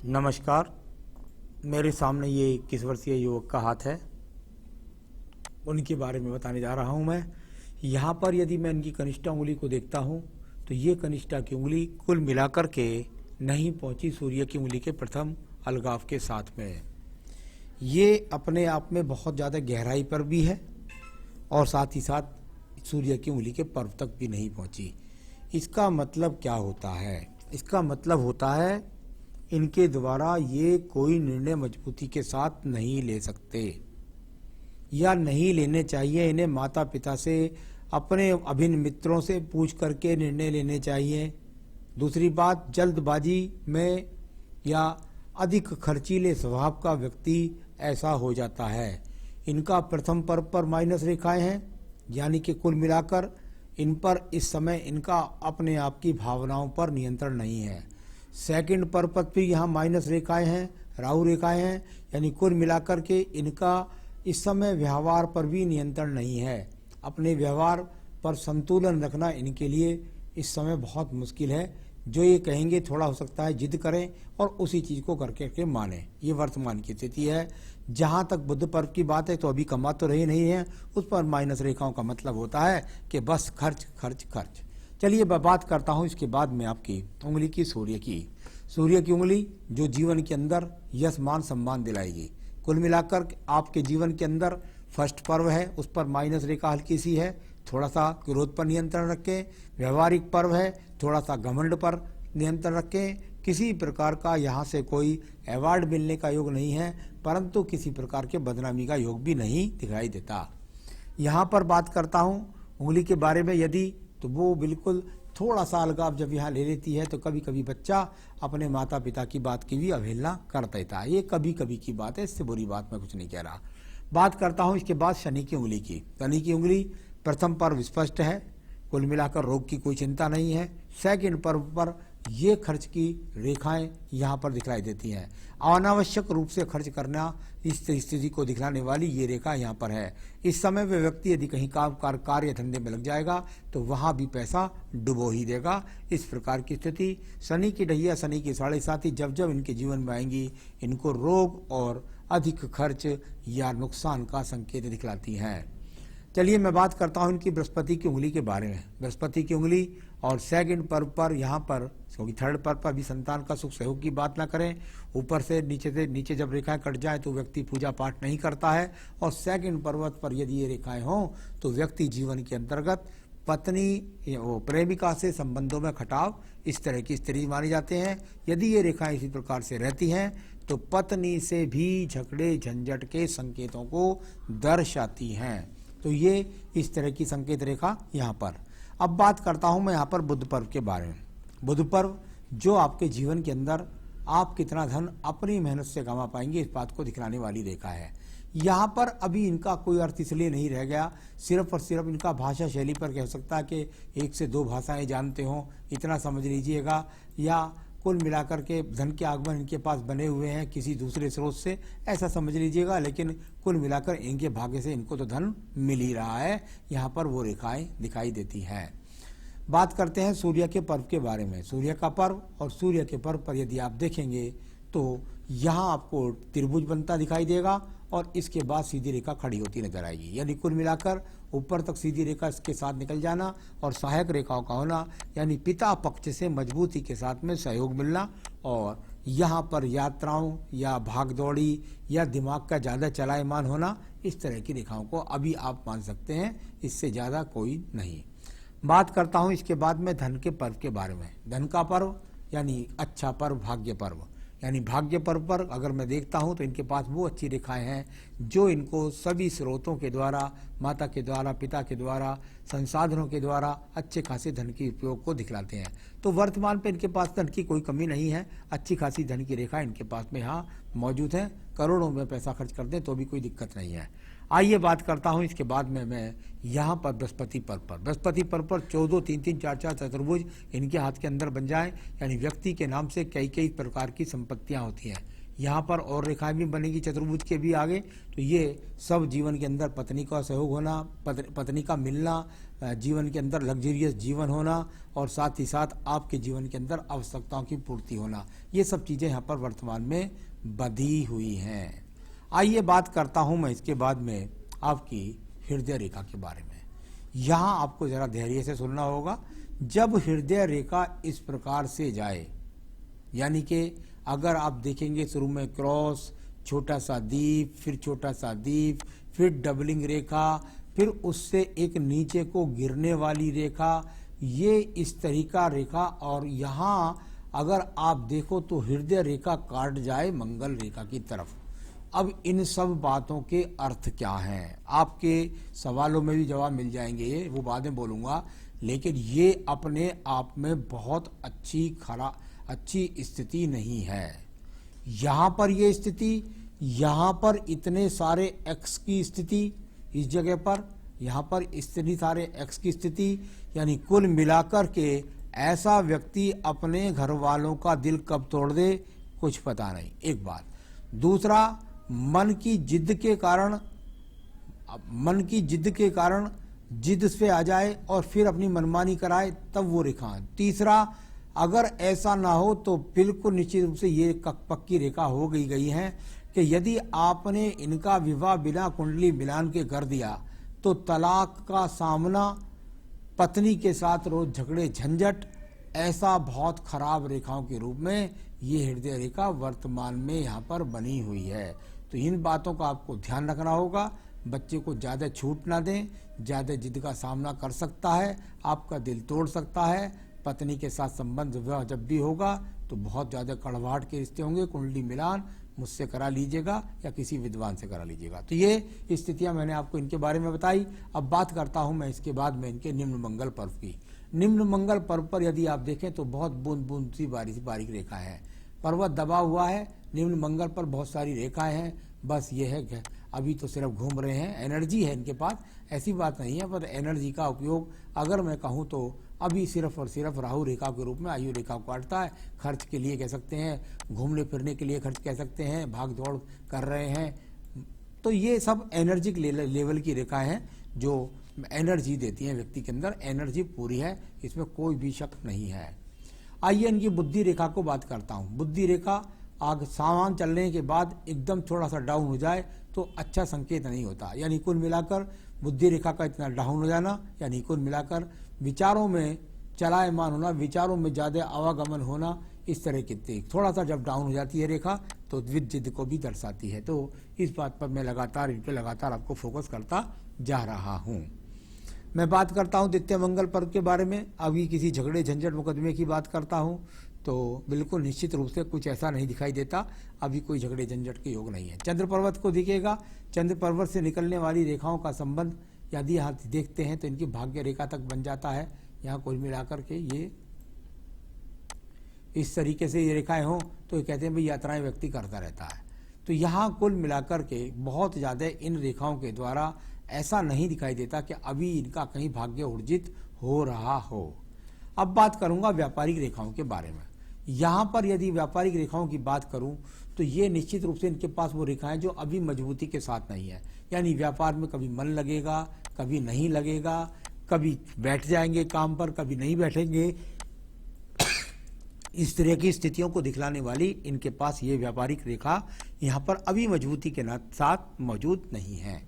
नमस्कार। मेरे सामने ये 21 वर्षीय युवक का हाथ है, उनके बारे में बताने जा रहा हूँ मैं। यहाँ पर यदि मैं इनकी कनिष्ठा उंगली को देखता हूँ तो ये कनिष्ठा की उंगली कुल मिलाकर के नहीं पहुँची सूर्य की उंगली के प्रथम अलगाव के साथ में। ये अपने आप में बहुत ज़्यादा गहराई पर भी है और साथ ही साथ सूर्य की उंगली के पर्व तक भी नहीं पहुँची। इसका मतलब क्या होता है? इसका मतलब होता है इनके द्वारा ये कोई निर्णय मजबूती के साथ नहीं ले सकते या नहीं लेने चाहिए। इन्हें माता पिता से, अपने अभिन्न मित्रों से पूछ करके निर्णय लेने चाहिए। दूसरी बात, जल्दबाजी में या अधिक खर्चीले स्वभाव का व्यक्ति ऐसा हो जाता है। इनका प्रथम पर्व पर माइनस रेखाएं हैं, यानी कि कुल मिलाकर इन पर इस समय इनका अपने आप की भावनाओं पर नियंत्रण नहीं है। सेकंड पर्व पर भी यहाँ माइनस रेखाएं हैं, राहु रेखाएं हैं, यानी कुल मिलाकर के इनका इस समय व्यवहार पर भी नियंत्रण नहीं है। अपने व्यवहार पर संतुलन रखना इनके लिए इस समय बहुत मुश्किल है। जो ये कहेंगे थोड़ा हो सकता है जिद करें और उसी चीज़ को करके माने। ये वर्तमान की स्थिति है। जहाँ तक बुध पर्व की बात है तो अभी कमा तो रही नहीं है, उस पर माइनस रेखाओं का मतलब होता है कि बस खर्च खर्च खर्च। चलिए मैं बात करता हूँ इसके बाद में आपकी उंगली की, सूर्य की। सूर्य की उंगली जो जीवन के अंदर यश मान सम्मान दिलाएगी। कुल मिलाकर आपके जीवन के अंदर फर्स्ट पर्व है, उस पर माइनस रेखा हल्की सी है, थोड़ा सा क्रोध पर नियंत्रण रखें। व्यवहारिक पर्व है, थोड़ा सा घमंड पर नियंत्रण रखें। किसी प्रकार का यहाँ से कोई अवार्ड मिलने का योग नहीं है, परंतु किसी प्रकार के बदनामी का योग भी नहीं दिखाई देता। यहाँ पर बात करता हूँ उंगली के बारे में, यदि तो वो बिल्कुल थोड़ा सा अलगाव जब यहाँ ले लेती है तो कभी कभी बच्चा अपने माता पिता की बात की भी अवहेलना कर देता है। ये कभी कभी की बात है, इससे बुरी बात मैं कुछ नहीं कह रहा। बात करता हूँ इसके बाद शनि की उंगली की। शनि की उंगली प्रथम पर्व स्पष्ट है, कुल मिलाकर रोग की कोई चिंता नहीं है। सेकंड पर्व पर ये खर्च की रेखाएं यहाँ पर दिखलाई देती हैं। अनावश्यक रूप से खर्च करना, इस स्थिति को दिखलाने वाली ये रेखा यहाँ पर है। इस समय वे व्यक्ति यदि कहीं कार्य धंधे में लग जाएगा तो वहाँ भी पैसा डुबो ही देगा। इस प्रकार की स्थिति शनि की ढैया, शनि की 7.5 जब जब इनके जीवन में आएंगी, इनको रोग और अधिक खर्च या नुकसान का संकेत दिखलाती हैं। चलिए मैं बात करता हूँ इनकी बृहस्पति की उंगली के बारे में। बृहस्पति की उंगली और सेकंड पर्व पर यहाँ पर, क्योंकि थर्ड पर्व पर भी संतान का सुख सहयोग की बात ना करें। ऊपर से नीचे जब रेखाएं कट जाए तो व्यक्ति पूजा पाठ नहीं करता है। और सेकंड पर्वत पर यदि ये रेखाएं हों तो व्यक्ति जीवन के अंतर्गत पत्नी प्रेमिका से संबंधों में खटाव, इस तरह की स्थिति मानी जाते हैं। यदि ये रेखाएं इसी प्रकार से रहती हैं तो पत्नी से भी झगड़े झंझट के संकेतों को दर्शाती हैं। तो ये इस तरह की संकेत रेखा यहाँ पर। अब बात करता हूँ मैं यहाँ पर बुध पर्व के बारे में। बुध पर्व जो आपके जीवन के अंदर आप कितना धन अपनी मेहनत से कमा पाएंगे, इस बात को दिखलाने वाली रेखा है। यहाँ पर अभी इनका कोई अर्थ इसलिए नहीं रह गया, सिर्फ और सिर्फ इनका भाषा शैली पर कह सकता है कि 1 से 2 भाषाएं जानते हों, इतना समझ लीजिएगा। या कुल मिलाकर के धन के आगमन इनके पास बने हुए हैं किसी दूसरे स्रोत से, ऐसा समझ लीजिएगा। लेकिन कुल मिलाकर इनके भाग्य से इनको तो धन मिल ही रहा है। यहाँ पर वो रेखाएं दिखाई देती हैं। बात करते हैं सूर्य के पर्व के बारे में। सूर्य का पर्व और सूर्य के पर्व पर यदि आप देखेंगे तो यहाँ आपको त्रिभुज बनता दिखाई देगा और इसके बाद सीधी रेखा खड़ी होती नजर आएगी। यानी कुल मिलाकर ऊपर तक सीधी रेखा इसके साथ निकल जाना और सहायक रेखाओं का होना, यानी पिता पक्ष से मजबूती के साथ में सहयोग मिलना। और यहाँ पर यात्राओं या भागदौड़ी या दिमाग का ज़्यादा चलायमान होना, इस तरह की रेखाओं को अभी आप मान सकते हैं, इससे ज़्यादा कोई नहीं। बात करता हूँ इसके बाद में धन के पर्व के बारे में। धन का पर्व यानी अच्छा पर्व, भाग्य पर्व। यानी भाग्य पर्व पर अगर मैं देखता हूं तो इनके पास वो अच्छी रेखाएं हैं जो इनको सभी स्रोतों के द्वारा, माता के द्वारा, पिता के द्वारा, संसाधनों के द्वारा अच्छे खासे धन के उपयोग को दिखलाते हैं। तो वर्तमान पे इनके पास धन की कोई कमी नहीं है। अच्छी खासी धन की रेखा इनके पास में यहाँ मौजूद है। करोड़ों में पैसा खर्च कर दें तो भी कोई दिक्कत नहीं है। आइए बात करता हूँ इसके बाद में मैं यहाँ पर बृहस्पति पर्व पर। बृहस्पति पर्व पर 14, 3, 3, 4, 4 चतुर्भुज इनके हाथ के अंदर बन जाए, यानी व्यक्ति के नाम से कई कई प्रकार की संपत्तियाँ होती हैं। यहाँ पर और रेखाएं भी बनेगी चतुर्भुज के भी आगे। तो ये सब जीवन के अंदर पत्नी का सहयोग होना, पत्नी का मिलना, जीवन के अंदर लग्जरियस जीवन होना और साथ ही साथ आपके जीवन के अंदर आवश्यकताओं की पूर्ति होना, ये सब चीज़ें यहाँ पर वर्तमान में बधी हुई हैं। आइए बात करता हूँ मैं इसके बाद में आपकी हृदय रेखा के बारे में। यहाँ आपको ज़रा धैर्य से सुनना होगा। जब हृदय रेखा इस प्रकार से जाए, यानी कि अगर आप देखेंगे शुरू में क्रॉस, छोटा सा दीप, फिर छोटा सा दीप, फिर डबलिंग रेखा, फिर उससे एक नीचे को गिरने वाली रेखा, ये इस तरीका रेखा, और यहाँ अगर आप देखो तो हृदय रेखा काट जाए मंगल रेखा की तरफ। अब इन सब बातों के अर्थ क्या हैं, आपके सवालों में भी जवाब मिल जाएंगे, वो बाद में बोलूँगा। लेकिन ये अपने आप में बहुत अच्छी स्थिति नहीं है। यहाँ पर ये स्थिति, यहाँ पर इतने सारे एक्स की स्थिति, इस जगह पर यहाँ पर इतनी सारे एक्स की स्थिति, यानी कुल मिलाकर के ऐसा व्यक्ति अपने घर वालों का दिल कब तोड़ दे कुछ पता नहीं, एक बात। दूसरा, मन की जिद के कारण जिद से आ जाए और फिर अपनी मनमानी कराए, तब वो रेखा। तीसरा, अगर ऐसा ना हो तो बिल्कुल निश्चित रूप से ये पक्की रेखा हो गई है कि यदि आपने इनका विवाह बिना कुंडली मिलान के कर दिया तो तलाक का सामना, पत्नी के साथ रोज झगड़े झंझट, ऐसा बहुत खराब रेखाओं के रूप में ये हृदय रेखा वर्तमान में यहाँ पर बनी हुई है। तो इन बातों का आपको ध्यान रखना होगा। बच्चे को ज़्यादा छूट ना दें, ज़्यादा जिद का सामना कर सकता है, आपका दिल तोड़ सकता है। पत्नी के साथ संबंध विवाह जब भी होगा तो बहुत ज़्यादा कड़वाहट के रिश्ते होंगे। कुंडली मिलान मुझसे करा लीजिएगा या किसी विद्वान से करा लीजिएगा। तो ये स्थितियां मैंने आपको इनके बारे में बताई। अब बात करता हूं मैं इसके बाद में इनके निम्न मंगल पर्व की। निम्न मंगल पर्व पर यदि आप देखें तो बहुत बूंद बूंद सी बारीक रेखा है, पर्वत दबा हुआ है। निम्न मंगल पर बहुत सारी रेखाएं हैं, बस ये है कि अभी तो सिर्फ घूम रहे हैं, एनर्जी है इनके पास, ऐसी बात नहीं है। पर एनर्जी का उपयोग अगर मैं कहूँ तो अभी सिर्फ और सिर्फ राहु रेखा के रूप में आयु रेखा को काटता है। खर्च के लिए कह सकते हैं, घूमने फिरने के लिए खर्च कह सकते हैं, भाग दौड़ कर रहे हैं। तो ये सब एनर्जिक लेवल की रेखाएं हैं जो एनर्जी देती हैं व्यक्ति के अंदर। एनर्जी पूरी है, इसमें कोई भी शक नहीं है। आइए इनकी बुद्धि रेखा को बात करता हूँ। बुद्धि रेखा आगे सामान चलने के बाद एकदम थोड़ा सा डाउन हो जाए तो अच्छा संकेत नहीं होता। यानी कुल मिलाकर बुद्धि रेखा का इतना डाउन हो जाना, यानी कुल मिलाकर विचारों में चलायमान होना, विचारों में ज़्यादा आवागमन होना, इस तरह की थोड़ा सा जब डाउन हो जाती है रेखा तो जिद को भी दर्शाती है। तो इस बात पर मैं इन पर लगातार आपको फोकस करता जा रहा हूँ। मैं बात करता हूँ द्वितीय मंगल पर्व के बारे में। अभी किसी झगड़े झंझट मुकदमे की बात करता हूँ तो बिल्कुल निश्चित रूप से कुछ ऐसा नहीं दिखाई देता, अभी कोई झगड़े झंझट के योग नहीं है। चंद्र पर्वत को दिखेगा, चंद्र पर्वत से निकलने वाली रेखाओं का संबंध यदि यहाँ देखते हैं तो इनकी भाग्य रेखा तक बन जाता है। यहाँ कुल मिलाकर के ये इस तरीके से ये रेखाएं हों तो ये कहते हैं भाई यात्राएं व्यक्ति करता रहता है। तो यहाँ कुल मिलाकर के बहुत ज़्यादा इन रेखाओं के द्वारा ऐसा नहीं दिखाई देता कि अभी इनका कहीं भाग्य ऊर्जित हो रहा हो। अब बात करूंगा व्यापारिक रेखाओं के बारे में। यहाँ पर यदि व्यापारिक रेखाओं की बात करूं तो ये निश्चित रूप से इनके पास वो रेखाएं जो अभी मजबूती के साथ नहीं है। यानी व्यापार में कभी मन लगेगा, कभी नहीं लगेगा, कभी बैठ जाएंगे काम पर, कभी नहीं बैठेंगे। इस तरह की स्थितियों को दिखलाने वाली इनके पास ये व्यापारिक रेखा यहाँ पर अभी मजबूती के साथ मौजूद नहीं है।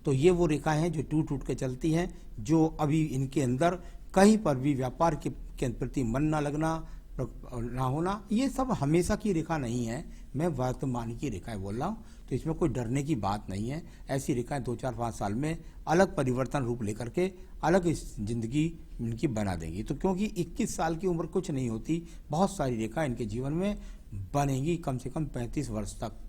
तो ये वो रेखाएं हैं जो टूट के चलती हैं, जो अभी इनके अंदर कहीं पर भी व्यापार के प्रति मन ना लगना, ना होना, ये सब हमेशा की रेखा नहीं है। मैं वर्तमान की रेखाएं बोल रहा हूँ, तो इसमें कोई डरने की बात नहीं है। ऐसी रेखाएं 2-4-5 साल में अलग परिवर्तन रूप लेकर के अलग इस जिंदगी इनकी बना देंगी। तो क्योंकि 21 साल की उम्र कुछ नहीं होती, बहुत सारी रेखाएं इनके जीवन में बनेंगी कम से कम 35 वर्ष तक।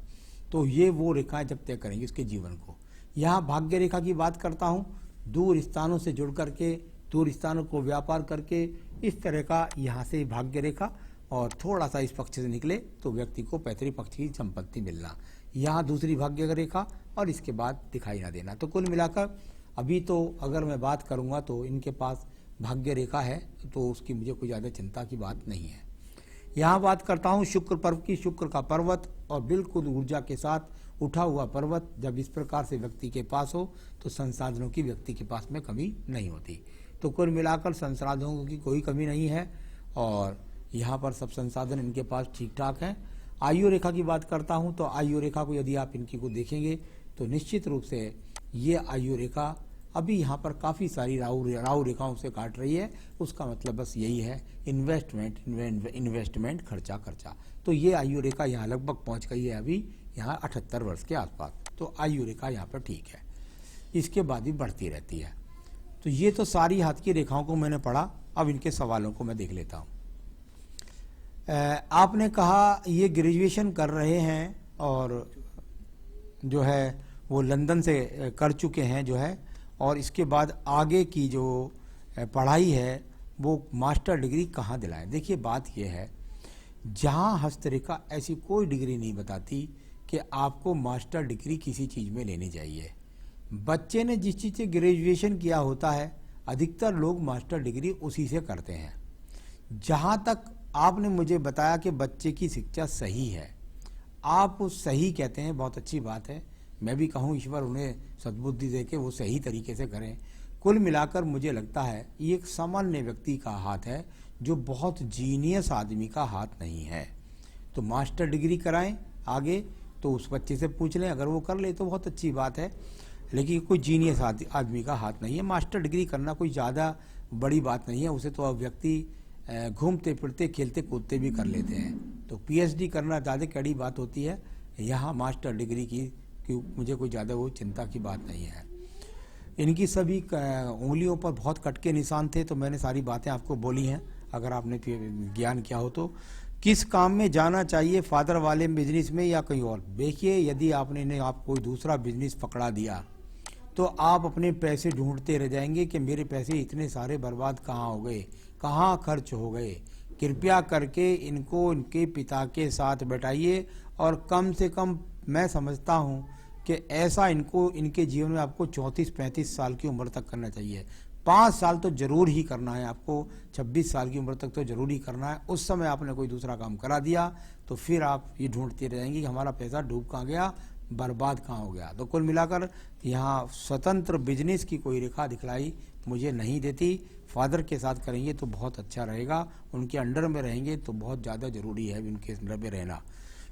तो ये वो रेखाएं जब तय करेंगी उसके जीवन को। यहाँ भाग्य रेखा की बात करता हूँ, दूर स्थानों से जुड़ करके, दूर स्थानों को व्यापार करके, इस तरह का यहाँ से भाग्य रेखा, और थोड़ा सा इस पक्ष से निकले तो व्यक्ति को पैतृक पक्ष की संपत्ति मिलना। यहाँ दूसरी भाग्य रेखा और इसके बाद दिखाई ना देना। तो कुल मिलाकर अभी तो अगर मैं बात करूँगा तो इनके पास भाग्य रेखा है, तो उसकी मुझे कोई ज़्यादा चिंता की बात नहीं है। यहाँ बात करता हूँ शुक्र पर्व की। शुक्र का पर्वत और बिल्कुल ऊर्जा के साथ उठा हुआ पर्वत जब इस प्रकार से व्यक्ति के पास हो तो संसाधनों की व्यक्ति के पास में कमी नहीं होती। तो कुल मिलाकर संसाधनों की कोई कमी नहीं है और यहाँ पर सब संसाधन इनके पास ठीक ठाक हैं। आयु रेखा की बात करता हूँ तो आयु रेखा को यदि आप इनकी को देखेंगे तो निश्चित रूप से ये आयु रेखा अभी यहाँ पर काफ़ी सारी राहु रेखाओं से काट रही है। उसका मतलब बस यही है, इन्वेस्टमेंट खर्चा। तो ये आयु रेखा यहाँ लगभग पहुँच गई है अभी यहाँ 78 वर्ष के आसपास। तो आयु रेखा यहाँ पर ठीक है, इसके बाद भी बढ़ती रहती है। तो ये तो सारी हाथ की रेखाओं को मैंने पढ़ा। अब इनके सवालों को मैं देख लेता हूँ। आपने कहा ये ग्रेजुएशन कर रहे हैं और जो है वो लंदन से कर चुके हैं जो है, और इसके बाद आगे की जो पढ़ाई है वो मास्टर डिग्री कहाँ दिलाएं। देखिए बात यह है, जहाँ हस्तरेखा ऐसी कोई डिग्री नहीं बताती कि आपको मास्टर डिग्री किसी चीज़ में लेनी चाहिए। बच्चे ने जिस चीज़ से ग्रेजुएशन किया होता है अधिकतर लोग मास्टर डिग्री उसी से करते हैं। जहाँ तक आपने मुझे बताया कि बच्चे की शिक्षा सही है, आप उस सही कहते हैं, बहुत अच्छी बात है। मैं भी कहूँ ईश्वर उन्हें सद्बुद्धि दे के वो सही तरीके से करें। कुल मिलाकर मुझे लगता है ये एक सामान्य व्यक्ति का हाथ है, जो बहुत जीनियस आदमी का हाथ नहीं है। तो मास्टर डिग्री कराएं आगे, तो उस बच्चे से पूछ लें, अगर वो कर ले तो बहुत अच्छी बात है, लेकिन कोई जीनियस आदमी का हाथ नहीं है। मास्टर डिग्री करना कोई ज़्यादा बड़ी बात नहीं है, उसे तो अब व्यक्ति घूमते फिरते खेलते कूदते भी कर लेते हैं। तो पीएचडी करना ज़्यादा कड़ी बात होती है, यहाँ मास्टर डिग्री की मुझे कोई ज़्यादा वो चिंता की बात नहीं है। इनकी सभी उंगलियों पर बहुत कट के निशान थे, तो मैंने सारी बातें आपको बोली हैं, अगर आपने ज्ञान किया हो तो। किस काम में जाना चाहिए, फादर वाले बिजनेस में या कहीं और? देखिए यदि आपने इन्हें आप कोई दूसरा बिजनेस पकड़ा दिया तो आप अपने पैसे ढूंढते रह जाएंगे कि मेरे पैसे इतने सारे बर्बाद कहाँ हो गए, कहाँ खर्च हो गए। कृपया करके इनको इनके पिता के साथ बैठाइए और कम से कम मैं समझता हूँ कि ऐसा इनको इनके जीवन में आपको 34-35 साल की उम्र तक करना चाहिए। 5 साल तो जरूर ही करना है आपको, 26 साल की उम्र तक तो जरूर ही करना है। उस समय आपने कोई दूसरा काम करा दिया तो फिर आप ये ढूंढते रह जाएंगे कि हमारा पैसा डूब कहाँ गया, बर्बाद कहाँ हो गया। तो कुल मिलाकर यहाँ स्वतंत्र बिजनेस की कोई रेखा दिखलाई मुझे नहीं देती। फादर के साथ करेंगे तो बहुत अच्छा रहेगा, उनके अंडर में रहेंगे तो बहुत ज़्यादा ज़रूरी है उनके अंडर में रहना।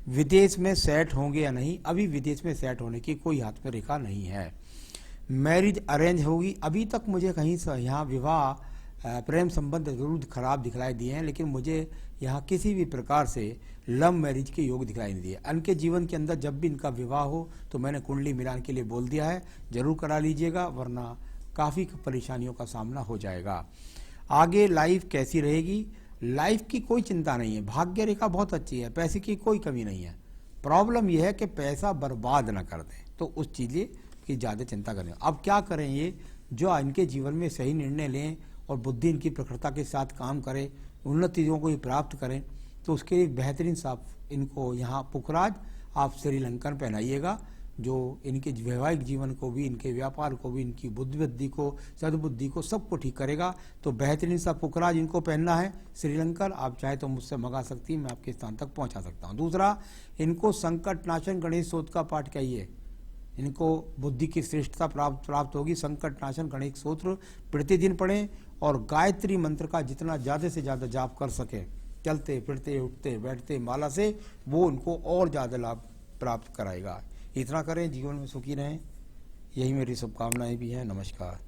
विदेश में सेट होंगे या नहीं, अभी विदेश में सेट होने की कोई हाथ में रेखा नहीं है। मैरिज अरेंज होगी, अभी तक मुझे कहीं यहाँ विवाह प्रेम संबंध जरूर खराब दिखलाई दिए हैं, लेकिन मुझे यहाँ किसी भी प्रकार से लव मैरिज के योग दिखलाई नहीं दिए। इनके जीवन के अंदर जब भी इनका विवाह हो तो मैंने कुंडली मिलान के लिए बोल दिया है, जरूर करा लीजिएगा, वरना काफ़ी परेशानियों का सामना हो जाएगा। आगे लाइफ कैसी रहेगी? लाइफ की कोई चिंता नहीं है, भाग्य रेखा बहुत अच्छी है, पैसे की कोई कमी नहीं है। प्रॉब्लम यह है कि पैसा बर्बाद ना कर दें, तो उस चीज़ की ज़्यादा चिंता करें। अब क्या करें, ये जो इनके जीवन में सही निर्णय लें और बुद्धि इनकी प्रखरता के साथ काम करें, उन्नत चीज़ों को प्राप्त करें, तो उसके लिए बेहतरीन साफ इनको यहाँ पुखराज आप श्रीलंकन पहनाइएगा, जो इनके वैवाहिक जीवन को भी, इनके व्यापार को भी, इनकी बुद्धि को, सद्बुद्धि को, सबको ठीक करेगा। तो बेहतरीन सा पुखराज इनको पहनना है श्रीलंकन। आप चाहे तो मुझसे मंगा सकती हैं, मैं आपके स्थान तक पहुंचा सकता हूं। दूसरा, इनको संकट नाशन गणेश स्तोत्र का पाठ करिए, इनको बुद्धि की श्रेष्ठता प्राप्त होगी। संकट नाशन गणेश स्तोत्र प्रतिदिन पढ़ें और गायत्री मंत्र का जितना ज़्यादा से ज़्यादा जाप कर सकें, चलते फिरते उठते बैठते माला से, वो उनको और ज़्यादा लाभ प्राप्त कराएगा। इतना करें, जीवन में सुखी रहें, यही मेरी शुभकामनाएं भी हैं। नमस्कार।